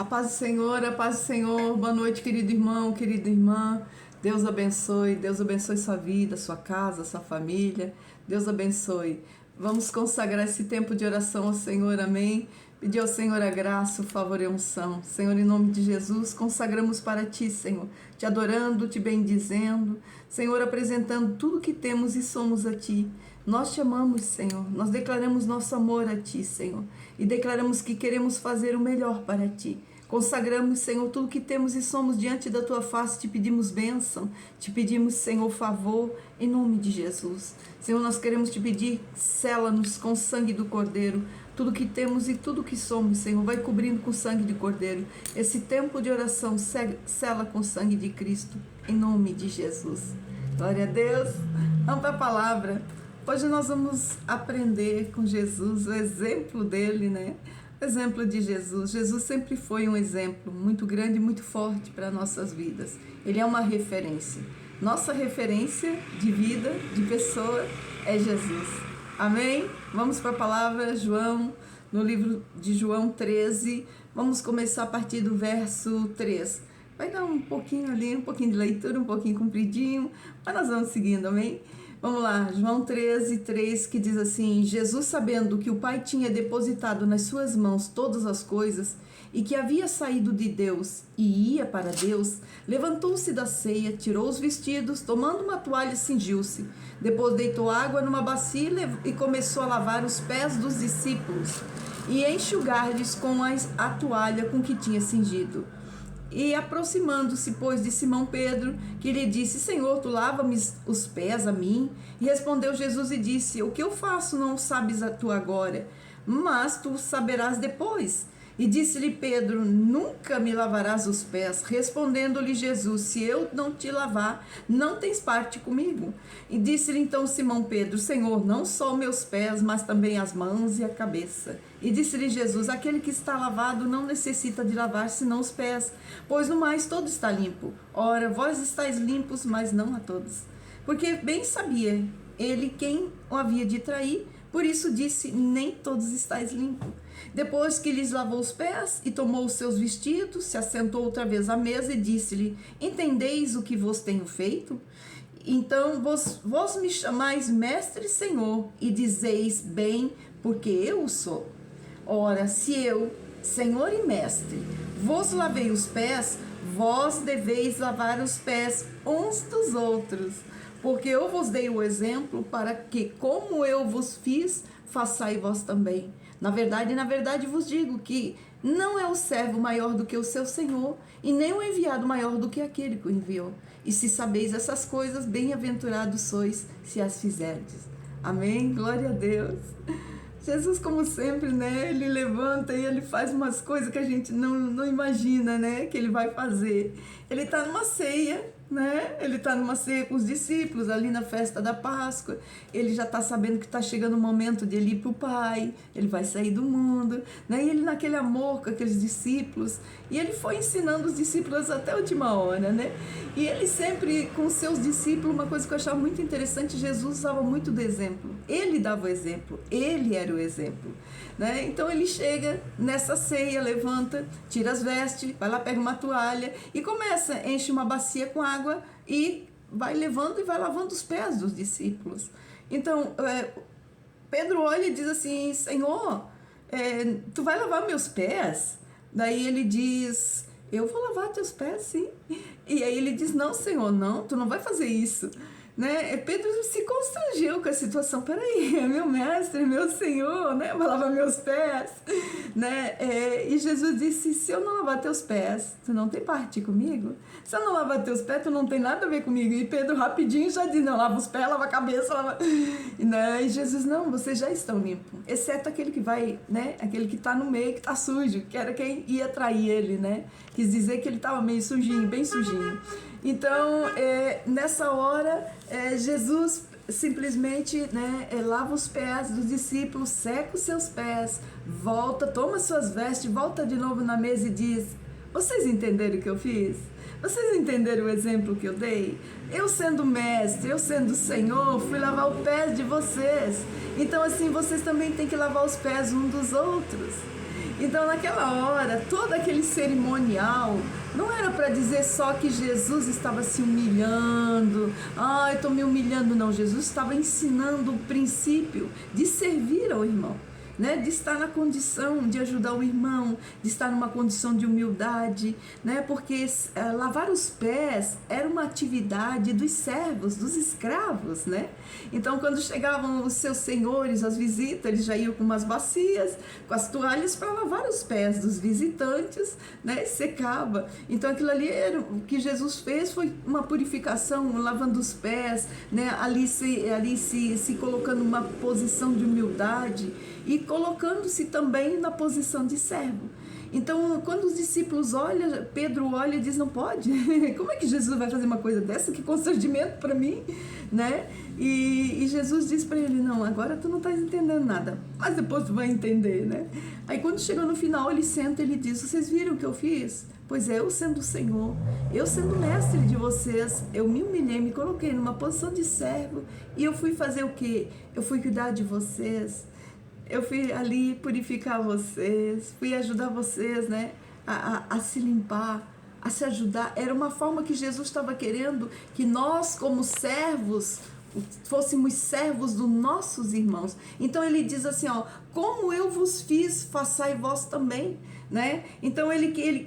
A paz do Senhor, a paz do Senhor. Boa noite, querido irmão, querida irmã. Deus abençoe sua vida, sua casa, sua família. Deus abençoe. Vamos consagrar esse tempo de oração ao Senhor, amém? Pedir ao Senhor a graça, o favor e a unção. Senhor, em nome de Jesus, consagramos para Ti, Senhor, te adorando, te bendizendo, Senhor, apresentando tudo que temos e somos a Ti. Nós te amamos, Senhor, nós declaramos nosso amor a Ti, Senhor, e declaramos que queremos fazer o melhor para Ti. Consagramos, Senhor, tudo que temos e somos diante da Tua face, te pedimos bênção, te pedimos, Senhor, favor, em nome de Jesus. Senhor, nós queremos te pedir, sela-nos com o sangue do Cordeiro, tudo que temos e tudo que somos, Senhor, vai cobrindo com o sangue de Cordeiro. Esse tempo de oração, sela com o sangue de Cristo, em nome de Jesus. Glória a Deus. Vamos para a palavra. Hoje nós vamos aprender com Jesus, o exemplo dele, né? O exemplo de Jesus. Jesus sempre foi um exemplo muito grande e muito forte para nossas vidas. Ele é uma referência. Nossa referência de vida, de pessoa, é Jesus. Amém? Vamos para a palavra, João, no livro de João 13. Vamos começar a partir do verso 3. Vai dar um pouquinho ali, um pouquinho de leitura, um pouquinho compridinho, mas nós vamos seguindo, amém? Vamos lá, João 13, 3, que diz assim: Jesus, sabendo que o Pai tinha depositado nas suas mãos todas as coisas e que havia saído de Deus e ia para Deus, levantou-se da ceia, tirou os vestidos, tomando uma toalha, cingiu-se. Depois deitou água numa bacia e começou a lavar os pés dos discípulos e enxugar-lhes com a toalha com que tinha cingido. E aproximando-se, pois, de Simão Pedro, que lhe disse: Senhor, tu lava-me os pés a mim? E respondeu Jesus e disse: O que eu faço não sabes tu agora, mas tu saberás depois. E disse-lhe Pedro: Nunca me lavarás os pés. Respondendo-lhe Jesus: Se eu não te lavar, não tens parte comigo. E disse-lhe então Simão Pedro: Senhor, não só meus pés, mas também as mãos e a cabeça. E disse-lhe Jesus: Aquele que está lavado não necessita de lavar senão os pés, pois no mais todo está limpo. Ora, vós estáis limpos, mas não a todos. Porque bem sabia ele quem o havia de trair, por isso disse: Nem todos estáis limpos. Depois que lhes lavou os pés e tomou os seus vestidos, se assentou outra vez à mesa e disse-lhe: Entendeis o que vos tenho feito? Então vós me chamais mestre e Senhor, e dizeis bem, porque eu o sou. Ora, se eu, Senhor e mestre, vos lavei os pés, vós deveis lavar os pés uns dos outros, porque eu vos dei o exemplo para que, como eu vos fiz, façais vós também. Na verdade vos digo que não é o servo maior do que o seu senhor, e nem o enviado maior do que aquele que o enviou. E se sabeis essas coisas, bem-aventurados sois se as fizerdes. Amém? Glória a Deus. Jesus, como sempre, né? Ele levanta e ele faz umas coisas que a gente não imagina, né? Que ele vai fazer. Ele está numa ceia, né? Ele está numa ceia com os discípulos ali na festa da Páscoa. Ele já está sabendo que está chegando o momento de ele ir para o Pai. Ele vai sair do mundo, né? E ele naquele amor com aqueles discípulos. E ele foi ensinando os discípulos até a última hora, né? E ele sempre, com os seus discípulos, uma coisa que eu achava muito interessante, Jesus usava muito do exemplo. Ele dava o exemplo, ele era o exemplo, né? Então ele chega nessa ceia, levanta, tira as vestes, vai lá, pega uma toalha e começa, enche uma bacia com água e vai levando e vai lavando os pés dos discípulos. Então Pedro olha e diz assim: Senhor, tu vai lavar meus pés? Daí ele diz: eu vou lavar teus pés, sim. E aí ele diz: não, Senhor, não, tu não vai fazer isso, né? Pedro se constrangeu com a situação. Peraí, é meu mestre, meu Senhor, né? Vai lavar meus pés, né? E Jesus disse: se eu não lavar teus pés, tu não tem parte comigo. Se eu não lavar teus pés, tu não tem nada a ver comigo. E Pedro rapidinho já diz: não, lava os pés, lava a cabeça, lava... Né? E Jesus: não, vocês já estão limpos, exceto aquele que vai, né? Aquele que está no meio, que está sujo, que era quem ia trair ele, né? Quis dizer que ele estava meio sujinho, bem sujinho. Então, nessa hora, Jesus simplesmente, né, lava os pés dos discípulos, seca os seus pés, volta, toma suas vestes, volta de novo na mesa e diz: vocês entenderam o que eu fiz? Vocês entenderam o exemplo que eu dei? Eu sendo mestre, eu sendo Senhor, fui lavar os pés de vocês. Então assim, vocês também têm que lavar os pés uns dos outros. Então, naquela hora, todo aquele cerimonial não era para dizer só que Jesus estava se humilhando. Ah, eu estou me humilhando. Não, Jesus estava ensinando o princípio de servir ao irmão, né? De estar na condição de ajudar o irmão, de estar numa condição de humildade, né? Porque lavar os pés era uma atividade dos servos, dos escravos, né? Então, quando chegavam os seus senhores, as visitas, eles já iam com umas bacias, com as toalhas para lavar os pés dos visitantes, né? E secava. Então, aquilo ali era o que Jesus fez, foi uma purificação, lavando os pés, né? Ali se colocando numa posição de humildade e colocando-se também na posição de servo. Então, quando os discípulos olham, Pedro olha e diz, não pode, como é que Jesus vai fazer uma coisa dessa? Que constrangimento para mim, né? E Jesus diz para ele, não, agora tu não estás entendendo nada, mas depois tu vai entender, né? Aí quando chega no final, ele senta e ele diz, vocês viram o que eu fiz? Pois é, eu sendo o Senhor, eu sendo mestre de vocês, eu me humilhei, me coloquei numa posição de servo e eu fui fazer o quê? Eu fui cuidar de vocês. Eu fui ali purificar vocês, fui ajudar vocês, né, a se limpar, a se ajudar. Era uma forma que Jesus estava querendo que nós, como servos, fôssemos servos dos nossos irmãos. Então ele diz assim, ó, como eu vos fiz, façai vós também, né? Então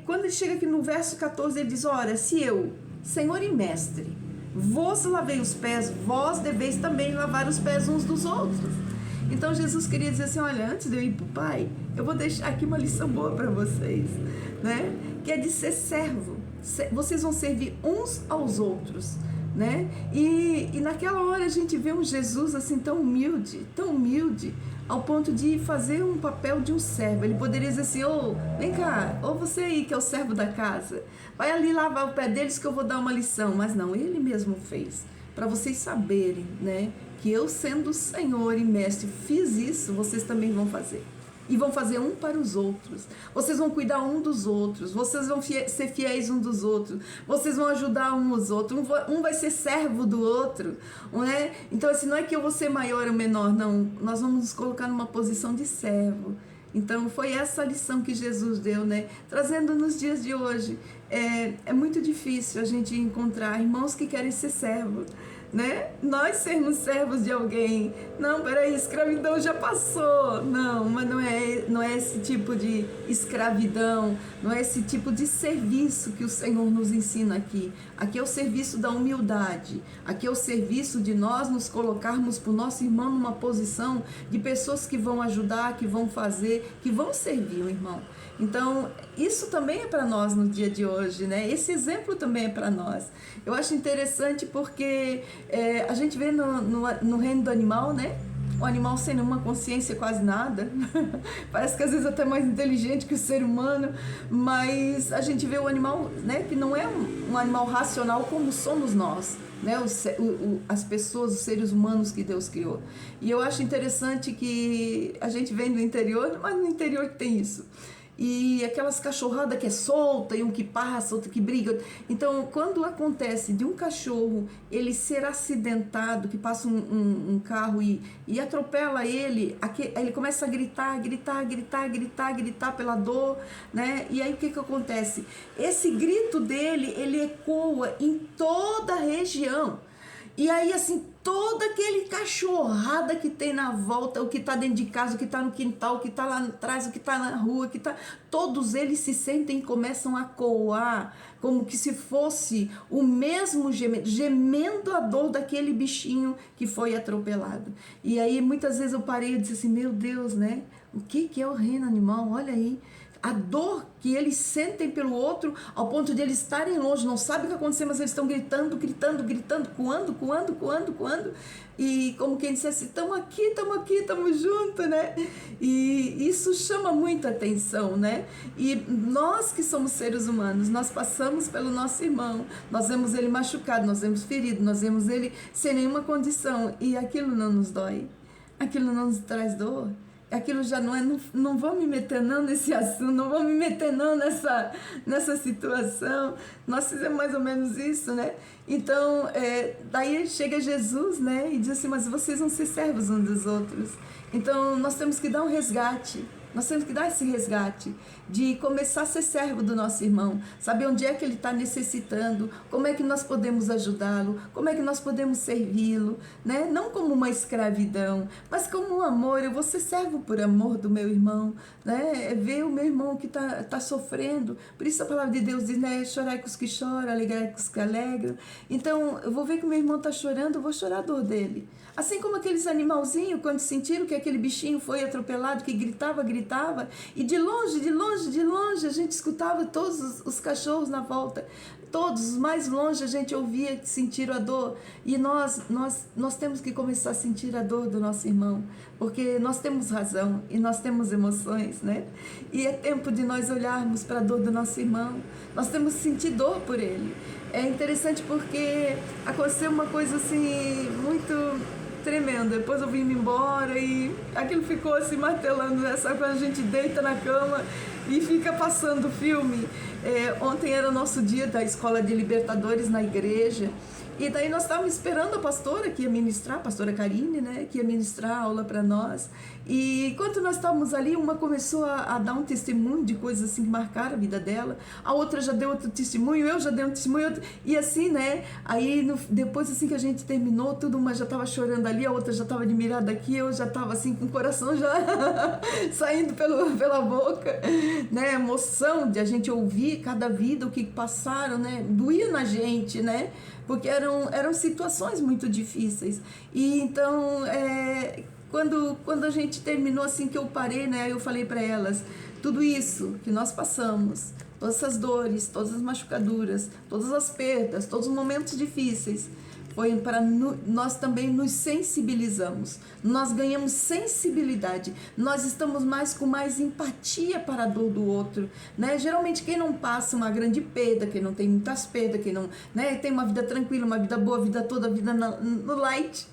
quando ele chega aqui no verso 14, ele diz, ora, se eu, Senhor e Mestre, vos lavei os pés, vós deveis também lavar os pés uns dos outros. Então Jesus queria dizer assim, olha, antes de eu ir para o Pai, eu vou deixar aqui uma lição boa para vocês, né? Que é de ser servo. Vocês vão servir uns aos outros, né? E naquela hora a gente vê um Jesus assim tão humilde, ao ponto de fazer um papel de um servo. Ele poderia dizer assim, vem cá, você aí que é o servo da casa, vai ali lavar o pé deles que eu vou dar uma lição. Mas não, ele mesmo fez, para vocês saberem, né? Que eu, sendo Senhor e Mestre, fiz isso, vocês também vão fazer. E vão fazer um para os outros. Vocês vão cuidar um dos outros. Vocês vão ser fiéis um dos outros. Vocês vão ajudar um aos outros. Um vai ser servo do outro. Né? Então, assim, não é que eu vou ser maior ou menor, não. Nós vamos nos colocar numa posição de servo. Então, foi essa a lição que Jesus deu, né? Trazendo nos dias de hoje. É muito difícil a gente encontrar irmãos que querem ser servos, né? Nós sermos servos de alguém. Não, peraí, escravidão já passou. Não, mas não é esse tipo de escravidão, não é esse tipo de serviço que o Senhor nos ensina aqui. Aqui é o serviço da humildade. Aqui é o serviço de nós nos colocarmos para o nosso irmão numa posição de pessoas que vão ajudar, que vão fazer, que vão servir o irmão. Então, isso também é para nós no dia de hoje, né? Esse exemplo também é para nós. Eu acho interessante porque a gente vê no reino do animal, né? O animal sem nenhuma consciência, quase nada. Parece que às vezes até mais inteligente que o ser humano, mas a gente vê o animal, né, que não é um animal racional como somos nós, né? As pessoas, os seres humanos que Deus criou. E eu acho interessante que a gente vem do interior, mas no interior que tem isso. E aquelas cachorradas que é solta, e um que passa, outro que briga. Então, quando acontece de um cachorro ele ser acidentado, que passa um carro e atropela ele, ele começa a gritar pela dor, né? E aí o que acontece? Esse grito dele, ele ecoa em toda a região. E aí, assim, toda aquele cachorrada que tem na volta, o que está dentro de casa, o que está no quintal, o que está lá atrás, o que está na rua, todos eles se sentem e começam a coar, como que se fosse o mesmo gemendo a dor daquele bichinho que foi atropelado. E aí, muitas vezes eu parei e disse assim, meu Deus, né? O que é o reino animal? Olha aí. A dor que eles sentem pelo outro, ao ponto de eles estarem longe, não sabem o que aconteceu, mas eles estão gritando, coando. E como quem dissesse, estamos aqui, estamos juntos, né? E isso chama muita atenção, né? E nós que somos seres humanos, nós passamos pelo nosso irmão, nós vemos ele machucado, nós vemos ferido, nós vemos ele sem nenhuma condição, e aquilo não nos dói, aquilo não nos traz dor. Aquilo já não vou me meter não nesse assunto, não vou me meter não nessa situação. Nós fizemos mais ou menos isso, né? Então, daí chega Jesus, né? E diz assim, mas vocês vão ser servos uns dos outros. Então, nós temos que dar um resgate. Nós temos que dar esse resgate de começar a ser servo do nosso irmão, saber onde é que ele está necessitando, como é que nós podemos ajudá-lo, como é que nós podemos servi-lo, né? Não como uma escravidão, mas como um amor. Eu vou ser servo por amor do meu irmão, né? É ver o meu irmão que tá sofrendo. Por isso a palavra de Deus diz, né? Chorai com os que choram, alegrai com os que alegram. Então eu vou ver que o meu irmão está chorando, eu vou chorar a dor dele. Assim como aqueles animalzinhos, quando sentiram que aquele bichinho foi atropelado, que gritava, e de longe, a gente escutava todos os cachorros na volta. Todos, os mais longe, a gente ouvia que sentiram a dor. E nós temos que começar a sentir a dor do nosso irmão, porque nós temos razão e nós temos emoções, né? E é tempo de nós olharmos para a dor do nosso irmão. Nós temos que sentir dor por ele. É interessante porque aconteceu uma coisa assim, muito tremenda. Depois eu vim embora e aquilo ficou assim martelando, né? Sabe quando a gente deita na cama e fica passando o filme? Ontem era o nosso dia da Escola de Libertadores na igreja. E daí nós estávamos esperando a pastora que ia ministrar, a pastora Karine, né, que ia ministrar a aula para nós. E enquanto nós estávamos ali, uma começou a dar um testemunho de coisas assim que marcaram a vida dela, a outra já deu outro testemunho, eu já dei um testemunho, e assim, né, aí depois assim que a gente terminou tudo, uma já estava chorando ali, a outra já estava admirada aqui, eu já estava assim com o coração já saindo pela boca, né, emoção de a gente ouvir cada vida, o que passaram, né, doía na gente, né, porque eram situações muito difíceis. E então, quando a gente terminou, assim que eu parei, né, eu falei para elas, tudo isso que nós passamos, todas essas dores, todas as machucaduras, todas as perdas, todos os momentos difíceis, foi para nós também nos sensibilizamos, nós ganhamos sensibilidade, nós estamos com mais empatia para a dor do outro, né? Geralmente quem não passa uma grande perda, quem não tem muitas perdas, quem não, né, tem uma vida tranquila, uma vida boa, a vida toda, a vida no light,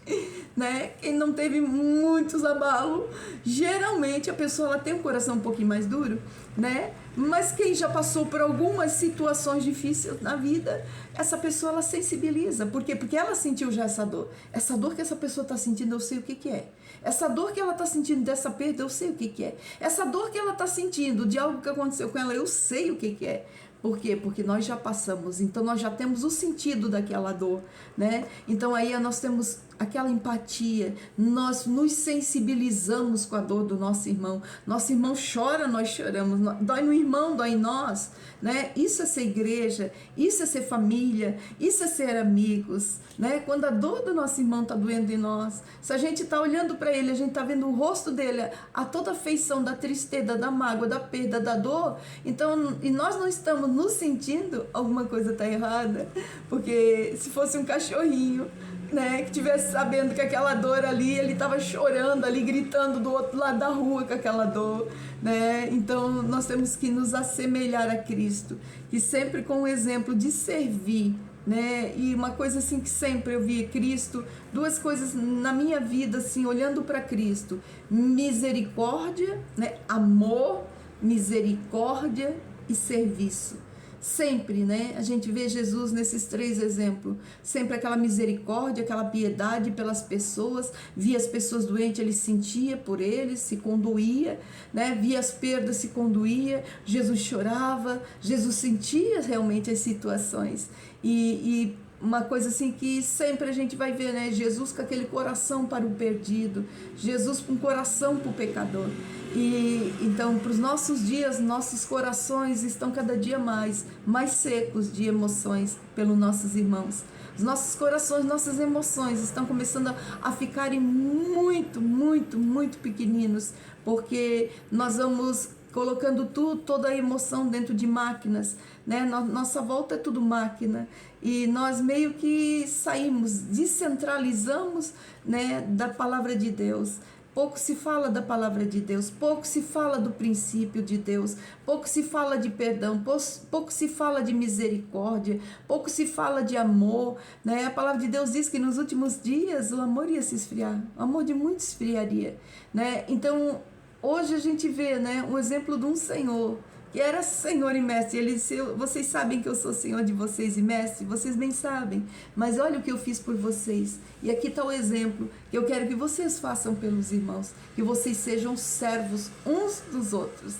né? Quem não teve muitos abalos, geralmente a pessoa ela tem um coração um pouquinho mais duro, né? Mas quem já passou por algumas situações difíceis na vida, essa pessoa ela sensibiliza. Por quê? Porque ela sentiu já essa dor. Essa dor que essa pessoa está sentindo, eu sei o que é. Essa dor que ela está sentindo dessa perda, eu sei o que é. Essa dor que ela está sentindo de algo que aconteceu com ela, eu sei o que é. Por quê? Porque nós já passamos, então nós já temos o sentido daquela dor, né? Então aí nós temos aquela empatia, nós nos sensibilizamos com a dor do nosso irmão. Nosso irmão chora, nós choramos, dói no irmão, dói em nós, né? Isso é ser igreja, isso é ser família, isso é ser amigos, né? Quando a dor do nosso irmão está doendo em nós, se a gente está olhando para ele, a gente está vendo o rosto dele, a toda a feição da tristeza, da mágoa, da perda, da dor, então, e nós não estamos nos sentindo, alguma coisa está errada, porque se fosse um cachorrinho, né, que tivesse sabendo que aquela dor ali, ele estava chorando ali, gritando do outro lado da rua com aquela dor, né? Então nós temos que nos assemelhar a Cristo, que sempre com o exemplo de servir, né? E uma coisa assim que sempre eu via Cristo, duas coisas na minha vida assim, olhando para Cristo: misericórdia, né? Amor, misericórdia e serviço. Sempre, né? A gente vê Jesus nesses três exemplos. Sempre aquela misericórdia, aquela piedade pelas pessoas. Via as pessoas doentes, ele sentia por eles, se condoía, né? Via as perdas, se condoía. Jesus chorava, Jesus sentia realmente as situações. E uma coisa assim que sempre a gente vai ver, né? Jesus com aquele coração para o perdido, Jesus com coração para o pecador. E então, para os nossos dias, nossos corações estão cada dia mais secos de emoções pelos nossos irmãos. Os nossos corações, nossas emoções estão começando a ficarem muito, muito, muito pequeninos, porque nós vamos colocando toda a emoção dentro de máquinas, né? Nossa volta é tudo máquina, e nós meio que saímos, descentralizamos, né, da palavra de Deus. Pouco se fala da palavra de Deus, pouco se fala do princípio de Deus, pouco se fala de perdão, pouco se fala de misericórdia, pouco se fala de amor, né? A palavra de Deus diz que nos últimos dias o amor ia se esfriar, o amor de muitos esfriaria, né? Então, hoje a gente vê, né, um exemplo de um Senhor que era Senhor e Mestre. Ele disse: vocês sabem que eu sou Senhor de vocês e Mestre? Vocês bem sabem, mas olha o que eu fiz por vocês. E aqui está o exemplo que eu quero que vocês façam pelos irmãos, que vocês sejam servos uns dos outros.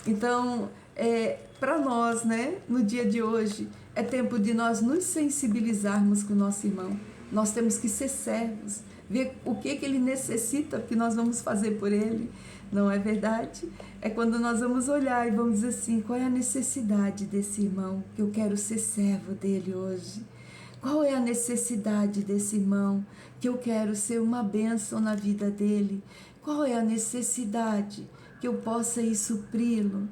Então, para nós, né, no dia de hoje, é tempo de nós nos sensibilizarmos com o nosso irmão. Nós temos que ser servos, ver o que ele necessita, que nós vamos fazer por ele. Não é verdade? É quando nós vamos olhar e vamos dizer assim: qual é a necessidade desse irmão, que eu quero ser servo dele hoje? Qual é a necessidade desse irmão, que eu quero ser uma bênção na vida dele? Qual é a necessidade, que eu possa ir supri-lo?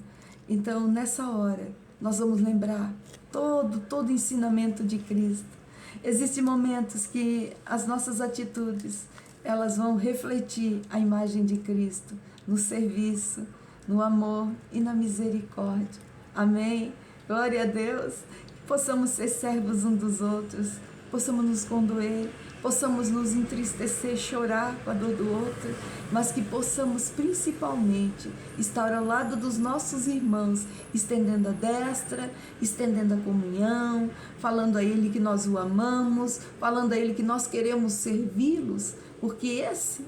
Então, nessa hora, nós vamos lembrar todo o ensinamento de Cristo. Existem momentos que as nossas atitudes, elas vão refletir a imagem de Cristo no serviço, no amor e na misericórdia. Amém? Glória a Deus. Que possamos ser servos uns dos outros, possamos nos condoer, possamos nos entristecer, chorar com a dor do outro, mas que possamos principalmente estar ao lado dos nossos irmãos, estendendo a destra, estendendo a comunhão, falando a Ele que nós o amamos, falando a Ele que nós queremos servi-los, porque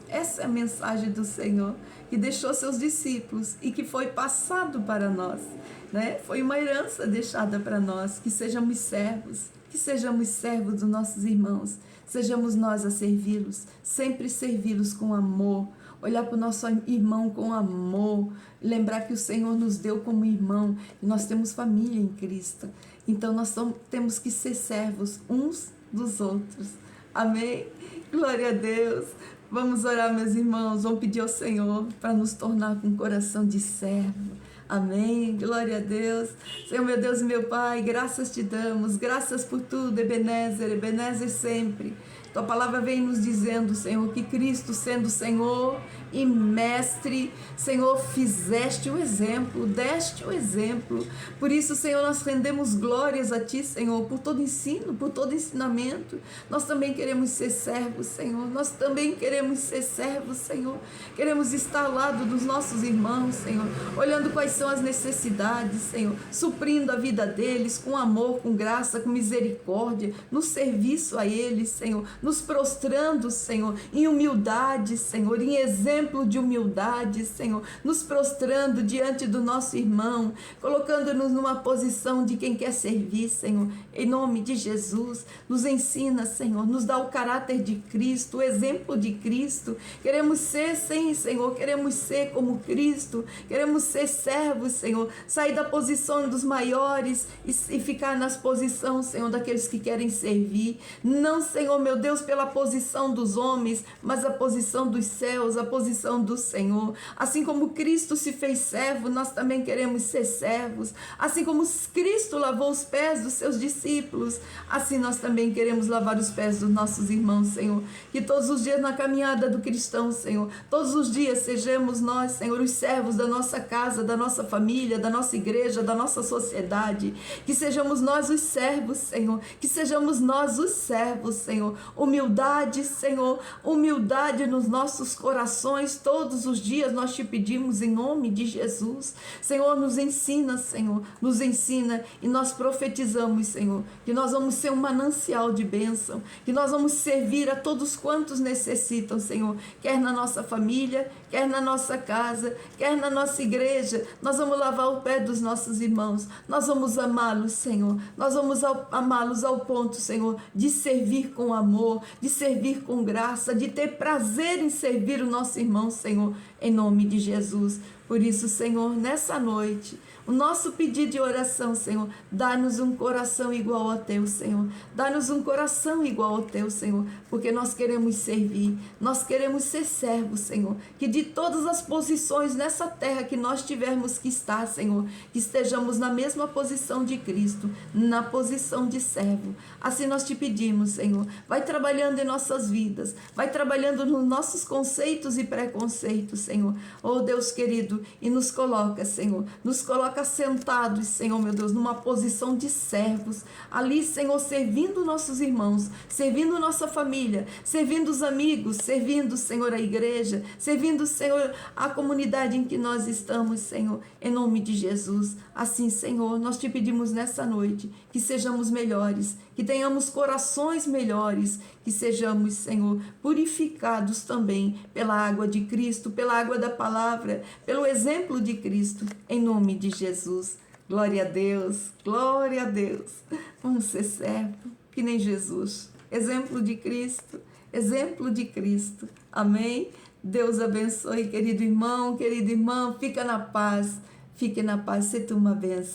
essa é a mensagem do Senhor, que deixou seus discípulos e que foi passado para nós, né? Foi uma herança deixada para nós, que sejamos servos dos nossos irmãos, sejamos nós a servi-los, sempre servi-los com amor, olhar para o nosso irmão com amor, lembrar que o Senhor nos deu como irmão, e nós temos família em Cristo, então nós temos que ser servos uns dos outros. Amém? Glória a Deus. Vamos orar, meus irmãos, vamos pedir ao Senhor para nos tornar com um coração de servo. Amém, glória a Deus. Senhor, meu Deus e meu Pai, graças te damos, graças por tudo, Ebenezer sempre. Tua palavra vem nos dizendo, Senhor, que Cristo, sendo Senhor e Mestre, Senhor, fizeste o exemplo, deste o exemplo. Por isso, Senhor, nós rendemos glórias a Ti, Senhor, por todo ensino, por todo ensinamento. Nós também queremos ser servos, Senhor. Nós também queremos ser servos, Senhor. Queremos estar ao lado dos nossos irmãos, Senhor, olhando quais são as necessidades, Senhor, suprindo a vida deles com amor, com graça, com misericórdia, no serviço a eles, Senhor, nos prostrando, Senhor, em humildade, Senhor, em exemplo de humildade, Senhor, nos prostrando diante do nosso irmão, colocando-nos numa posição de quem quer servir, Senhor, em nome de Jesus. Nos ensina, Senhor, nos dá o caráter de Cristo, o exemplo de Cristo. Queremos ser, sim, Senhor, queremos ser como Cristo, queremos ser servos, Senhor, sair da posição dos maiores e ficar nas posições, Senhor, daqueles que querem servir. Não, Senhor, meu Deus, pela posição dos homens, mas a posição dos céus, a posição do Senhor. Assim como Cristo se fez servo, nós também queremos ser servos. Assim como Cristo lavou os pés dos seus discípulos, assim nós também queremos lavar os pés dos nossos irmãos, Senhor. Que todos os dias na caminhada do cristão, Senhor, todos os dias sejamos nós, Senhor, os servos da nossa casa, da nossa família, da nossa igreja, da nossa sociedade. Que sejamos nós os servos, Senhor. Que sejamos nós os servos, Senhor. Humildade, Senhor, humildade nos nossos corações, todos os dias nós te pedimos em nome de Jesus. Senhor, nos ensina, Senhor, nos ensina, e nós profetizamos, Senhor, que nós vamos ser um manancial de bênção, que nós vamos servir a todos quantos necessitam, Senhor, quer na nossa família, quer na nossa casa, quer na nossa igreja. Nós vamos lavar o pé dos nossos irmãos, nós vamos amá-los, Senhor, nós vamos amá-los ao ponto, Senhor, de servir com amor, de servir com graça, de ter prazer em servir o nosso irmão, Senhor, em nome de Jesus. Por isso, Senhor, nessa noite, o nosso pedido de oração, Senhor, dá-nos um coração igual ao Teu, Senhor. Dá-nos um coração igual ao Teu, Senhor, porque nós queremos servir, nós queremos ser servos, Senhor. Que de todas as posições nessa terra que nós tivermos que estar, Senhor, que estejamos na mesma posição de Cristo, na posição de servo. Assim nós te pedimos, Senhor. Vai trabalhando em nossas vidas, vai trabalhando nos nossos conceitos e preconceitos, Senhor. Oh, Deus querido, e nos coloca, Senhor, nos coloca coloca sentados, Senhor, meu Deus, numa posição de servos. Ali, Senhor, servindo nossos irmãos, servindo nossa família, servindo os amigos, servindo, Senhor, a igreja, servindo, Senhor, a comunidade em que nós estamos, Senhor, em nome de Jesus. Assim, Senhor, nós te pedimos nessa noite que sejamos melhores, que tenhamos corações melhores, que sejamos, Senhor, purificados também pela água de Cristo, pela água da palavra, pelo exemplo de Cristo, em nome de Jesus. Glória a Deus, glória a Deus. Vamos ser servos, que nem Jesus. Exemplo de Cristo, exemplo de Cristo. Amém? Deus abençoe, querido irmão, querida irmã. Fica na paz, fique na paz. Seja uma bênção.